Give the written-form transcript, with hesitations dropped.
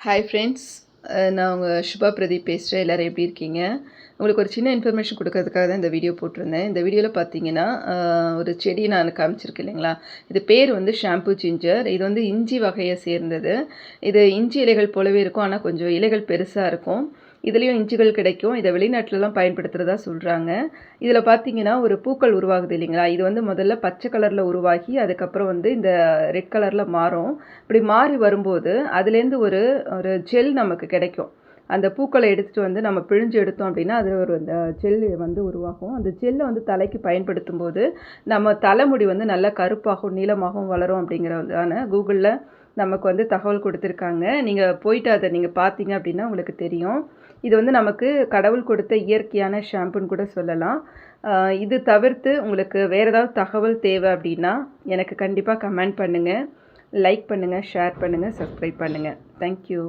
Hi friends, நான் உங்கள் சுபா பிரதீப் பேசுகிறேன். எல்லோரும் எப்படி இருக்கீங்க? உங்களுக்கு ஒரு சின்ன இன்ஃபர்மேஷன் கொடுக்கறதுக்காக தான் இந்த வீடியோ போட்டிருந்தேன். இந்த வீடியோவில் பார்த்தீங்கன்னா ஒரு செடி நான் காமிச்சிருக்கேன் இல்லைங்களா? இது பேர் வந்து ஷாம்பு ஜிஞ்சர். இது வந்து இஞ்சி வகையை சேர்ந்தது. இது இஞ்சி இலைகள் போலவே இருக்கும், ஆனால் கொஞ்சம் இலைகள் பெருசாக இருக்கும். இதுலேயும் இஞ்சிகள் கிடைக்கும். இதை வெளிநாட்டிலலாம் பயன்படுத்துகிறதா சொல்கிறாங்க. இதில் பார்த்தீங்கன்னா ஒரு பூக்கள் உருவாகுது இல்லைங்களா? இது வந்து முதல்ல பச்சை கலரில் உருவாகி அதுக்கப்புறம் வந்து இந்த ரெட் கலரில் மாறும். இப்படி மாறி வரும்போது அதுலேருந்து ஒரு ஒரு ஜெல் நமக்கு கிடைக்கும். அந்த பூக்களை எடுத்துகிட்டு வந்து நம்ம பிழிஞ்சு எடுத்தோம் அப்படின்னா அது ஒரு அந்த ஜெல் வந்து உருவாகும். அந்த ஜெல்லை வந்து தலைக்கு பயன்படுத்தும் போது நம்ம தலைமுடி வந்து நல்லா கருப்பாகவும் நீளமாகவும் வளரும் அப்படிங்கிறதான கூகுளில் நமக்கு வந்து தகவல் கொடுத்துருக்காங்க. நீங்கள் போயிட்டு அதை நீங்கள் பார்த்தீங்க அப்படின்னா உங்களுக்கு தெரியும். இது வந்து நமக்கு கடவுள் கொடுத்த இயற்கையான ஷாம்புன்னு கூட சொல்லலாம். இது தவிர்த்து உங்களுக்கு வேறு ஏதாவது தகவல் தேவை அப்படின்னா எனக்கு கண்டிப்பாக கமெண்ட் பண்ணுங்கள், லைக் பண்ணுங்கள், ஷேர் பண்ணுங்கள், சப்ஸ்கிரைப் பண்ணுங்கள். தேங்க்யூ.